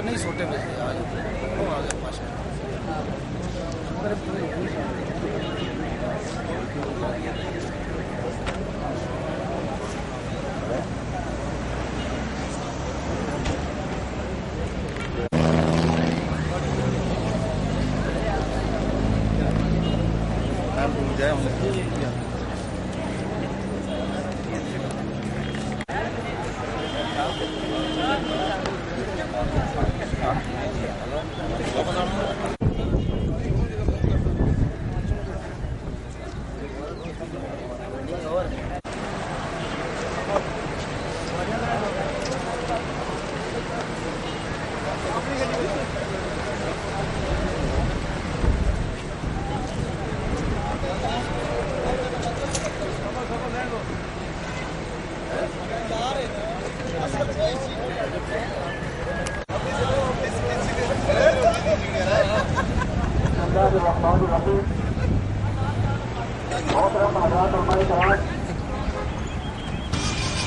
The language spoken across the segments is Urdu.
نہیں سوٹے میں وہ آ گئے ماشاء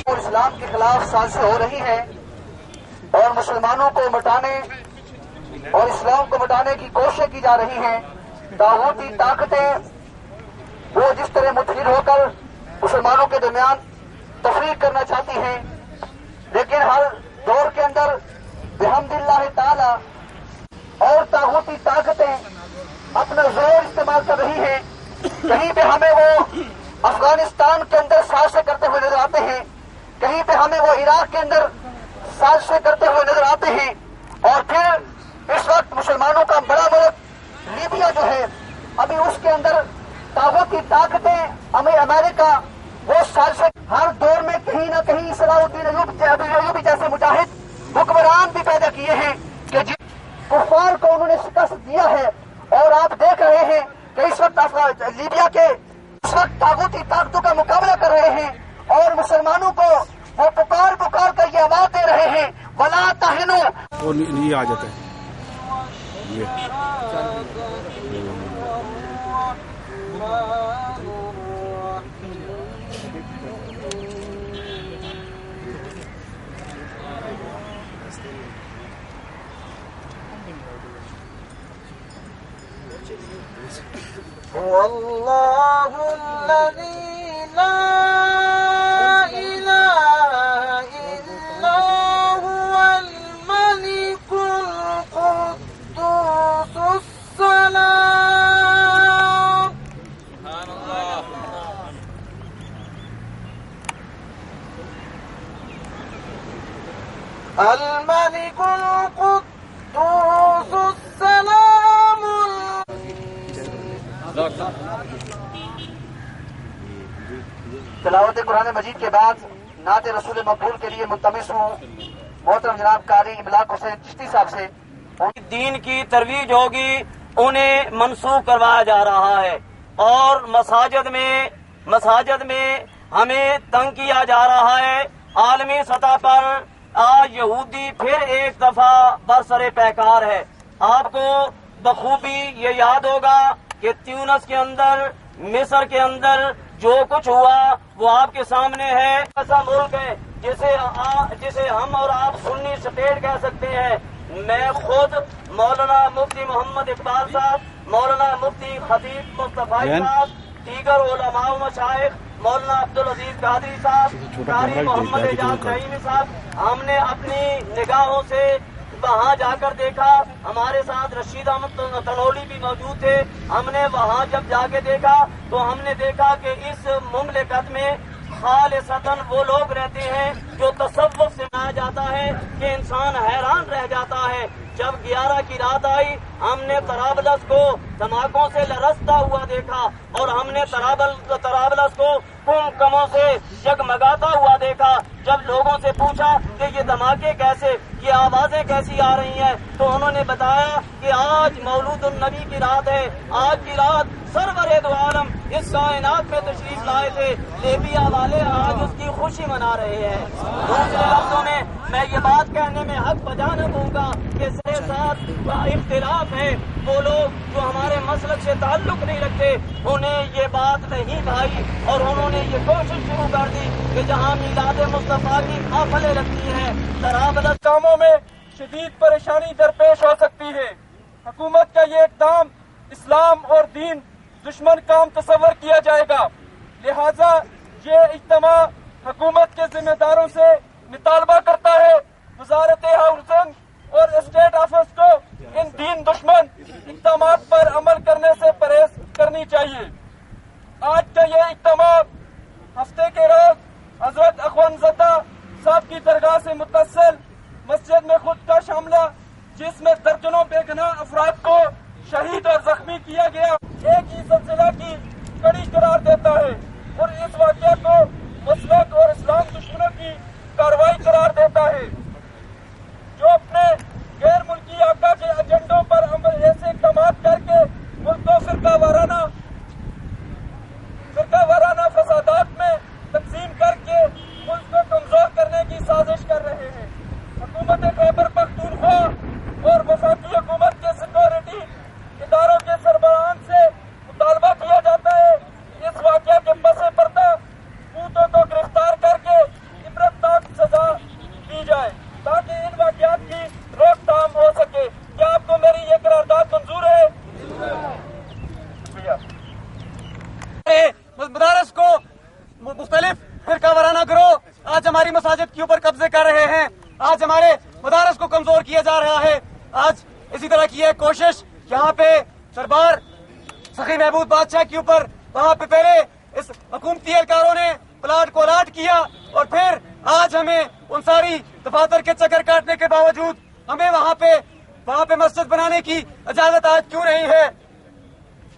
اور اسلام کے خلاف سازشیں ہو رہی ہیں اور مسلمانوں کو مٹانے اور اسلام کو مٹانے کی کوششیں کی جا رہی ہیں. طاغوتی طاقتیں وہ جس طرح متحد ہو کر مسلمانوں کے درمیان تفریق کرنا چاہتی ہیں، لیکن ہر دور کے اندر بحمد اللہ تعالی اور طاغوتی طاقتیں اپنا زور استعمال کر رہی ہیں. کہیں پہ ہمیں وہ افغانستان کے اندر سازشیں کرتے ہوئے نظر آتے ہیں، کہیں پہ ہمیں وہ عراق کے اندر سازشیں کرتے ہوئے نظر آتے ہیں، اور پھر اس وقت مسلمانوں کا بڑا ملک لیبیا جو ہے ابھی اس کے اندر طاغوتی طاقتیں امریکہ وہ سازشیں ہر دور میں کہیں نہ کہیں صلاح الدین ایوبی جیسے مجاہد حکمران بھی پیدا کیے ہیں کہ کفار کو انہوں نے شکست دیا ہے. اور آپ دیکھ رہے ہیں کہ اس وقت لیبیا کے اس وقت طاغوتی طاقتوں کا مقابلہ کر رہے ہیں اور مسلمانوں کو وہ پکار کر یہ آواز دے رہے ہیں ولا تہنوا. اور یہ آ جاتا ہے والله الذي لا إله إلا هو الملك القدوس السلام. سبحان الله. الملك القدوس السلام. تلاوت قرآن مجید کے بعد نعت رسول مقبول کے لیے ملتمس ہوں محترم جناب قاری املاک حسین چشتی صاحب سے. دین کی ترویج ہوگی انہیں منسوخ کروایا جا رہا ہے، اور مساجد میں ہمیں تنگ کیا جا رہا ہے. عالمی سطح پر آج یہودی پھر ایک دفعہ برسر پیکار ہے. آپ کو بخوبی یہ یاد ہوگا کہ تیونس کے اندر، مصر کے اندر جو کچھ ہوا وہ آپ کے سامنے ہے. ایسا ملک ہے جسے ہم اور آپ سنی اسٹیٹ کہہ سکتے ہیں. میں خود مولانا مفتی محمد اقبال صاحب، مولانا مفتی خطیب مصطفی صاحب، دیگر علماء و مشائخ، مولانا عبدالعزیز قادری صاحب، قاری محمد اعجاز نعیمی صاحب، ہم نے اپنی نگاہوں سے وہاں جا کر دیکھا. ہمارے ساتھ رشید احمد تنولی بھی موجود تھے. ہم نے وہاں جب جا کے دیکھا تو ہم نے دیکھا کہ اس مملکت میں خالصتاً وہ لوگ رہتے ہیں جو تصوف سے بنایا جاتا ہے کہ انسان حیران رہ جاتا ہے. جب 11 کی رات آئی ہم نے طرابلس کو دھماکوں سے لرزتا ہوا دیکھا اور ہم نے طرابلس کو کموں سے جگمگاتا ہوا دیکھا. جب لوگوں سے پوچھا کہ یہ دھماکے کیسے، یہ آوازیں کیسی آ رہی ہیں، تو انہوں نے بتایا کہ آج مولود النبی کی رات ہے. آج کی رات سرور دو عالم اس کائنات میں تشریف لائے تھے. لیبیا والے آج اس کی خوشی منا رہے ہیں. دوسرے لفظوں میں یہ بات کہنے میں حق بجا نہ دوں گا کہ ساتھ اختلاف ہے. وہ لوگ جو ہمارے مسلک سے تعلق نہیں رکھتے انہیں یہ بات نہیں بھائی، اور انہوں نے یہ کوشش شروع کر دی کہ جہاں میلاد مصطفیٰ کی محفلیں لگتی ہیں طرابلس کاموں میں شدید پریشانی درپیش ہو سکتی ہے. حکومت کا یہ اقدام اسلام اور دین دشمن کام تصور کیا جائے گا. لہذا یہ اجتماع حکومت کے ذمہ داروں سے مطالبہ کرتا ہے وزارت ہاؤسنگ اور اسٹیٹ آفس کو ان دین دشمن اقدامات پر عمل کرنے سے پرہیز کرنی چاہیے. آج کا یہ اجتماع ہفتے کے روز حضرت اخوانزادہ صاحب کی درگاہ سے متصل مسجد میں خود کا شاملہ، جس میں درجنوں بے گناہ افراد کو شہید اور زخمی کیا گیا، ایک ہی سلسلہ کی کڑی قرار دیتا ہے اور اس واقعہ کو مسلک اور اسلام دشمنوں کی کارروائی قرار دیتا ہے جو اپنے غیر ملکی آقا کے ایجنڈوں پر عمل ایسے اقدامات کر کے ملک کو فرقہ وارانہ فسادات میں تقسیم کر کے ملک کو کمزور کرنے کی سازش کر رہے ہیں. حکومت خیبر پختونخوا اور وفاقی حکومت کے سیکورٹی اداروں کے سربراہان سے مطالبہ کیا جاتا ہے کہ اس واقعہ کے پس پردہ ثبوتوں کو گرفتار کر کے عبرتناک سزا دی جائے تاکہ ان واقعات کی روک تھام ہو سکے. کیا آپ کو میری یہ قرارداد منظور ہے؟ مدارس کو مختلف فرقہ وارانہ گروہ آج ہماری مساجد کے اوپر قبضے کر رہے ہیں. آج ہمارے مدارس کو کمزور کیا جا رہا ہے. آج اسی طرح کی ایک کوشش یہاں پہ دربار سخی محمود بادشاہ کے اوپر، وہاں پہ پہلے اس حکومتی اہلکاروں نے پلاٹ کو الاٹ کیا اور پھر آج ہمیں ان ساری دفاتر کے چکر کاٹنے کے باوجود ہمیں وہاں پہ مسجد بنانے کی اجازت آج کیوں نہیں ہے.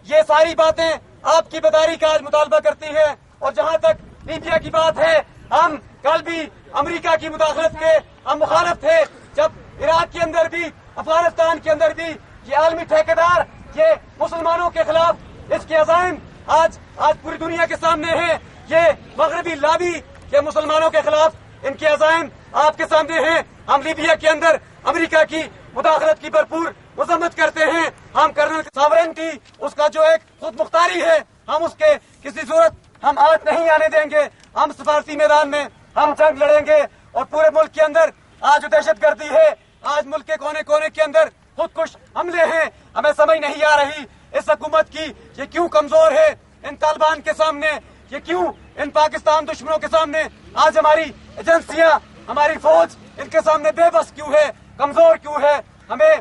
یہ ساری باتیں آپ کی بیداری کا آج مطالبہ کرتی ہیں. اور جہاں تک لیبیا کی بات ہے، ہم کل بھی امریکہ کی مداخلت کے ہم مخالف تھے. جب عراق کے اندر بھی، افغانستان کے اندر بھی یہ عالمی ٹھیکیدار یہ مسلمانوں کے خلاف اس کے عزائم آج پوری دنیا کے سامنے ہیں. یہ مغربی لابی یہ مسلمانوں کے خلاف ان کے عزائم آپ کے سامنے ہیں. ہم لیبیا کے اندر امریکہ کی مداخلت کی بھرپور مذمت کرتے ہیں. ہم کرنل ساورنٹی اس کا جو ایک خود مختاری ہے، ہم اس کے کسی صورت ہم آج نہیں آنے دیں گے. ہم سفارتی میدان میں ہم جنگ لڑیں گے. اور پورے ملک کے اندر آج جو دہشت گردی ہے، آج ملک کے کونے کونے کے اندر خودکش حملے ہیں. ہمیں سمجھ نہیں آ رہی اس حکومت کی یہ کیوں کمزور ہے ان طالبان کے سامنے، یہ کیوں ان پاکستان دشمنوں کے سامنے آج ہماری ایجنسیاں، ہماری فوج ان کے سامنے بے بس کیوں ہے، کمزور کیوں ہے. ہمیں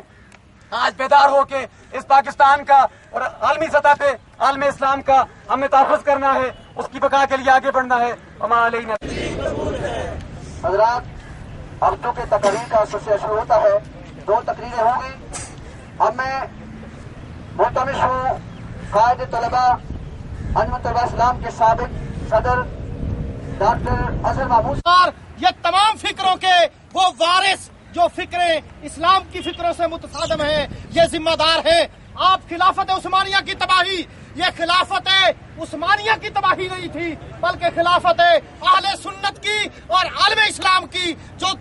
آج بیدار ہو کے اس پاکستان کا اور عالمی سطح پہ عالم اسلام کا ہمیں تحفظ کرنا ہے، اس کی بقا کے لیے آگے بڑھنا ہے. وما علینا. حضرات، اب چونکہ تقریر کا سلسلہ شروع ہوتا ہے، 2 تقریریں ہوں گی. اب میں ملتمس ہوں قائد طلباء انجمن طلباء اسلام کے سابق صدر ڈاکٹر اظہر محمود. یہ تمام فکروں کے وہ وارث جو فکریں اسلام کی فکروں سے متصادم ہیں، یہ ذمہ دار ہے. آپ خلافت عثمانیہ کی تباہی، یہ خلافت عثمانیہ کی تباہی نہیں تھی، بلکہ خلافت اہل سنت کی اور عالم اسلام کی جو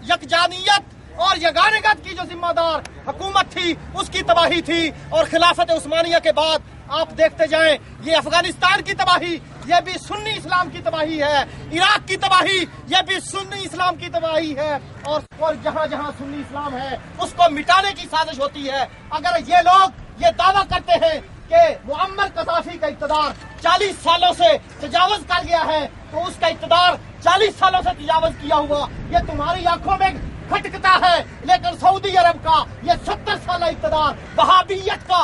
یکجانیت اور یگانگت کی جو ذمہ دار حکومت تھی اس کی تباہی تھی. اور خلافت عثمانیہ کے بعد آپ دیکھتے جائیں یہ افغانستان کی تباہی، یہ بھی سنی اسلام کی تباہی ہے. عراق کی تباہی، یہ بھی سنی اسلام کی تباہی ہے. اور جہاں جہاں سنی اسلام ہے اس کو مٹانے کی سازش ہوتی ہے. اگر یہ لوگ یہ دعویٰ کرتے ہیں کہ معمر قذافی کا اقتدار 40 سالوں سے تجاوز کر گیا ہے، تو اس کا اقتدار 40 سالوں سے تجاوز کیا ہوا یہ تمہاری آنکھوں میں کھٹکتا ہے. لیکن سعودی عرب کا یہ 70 سالہ اقتدار، وہابیت کا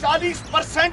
40%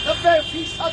90%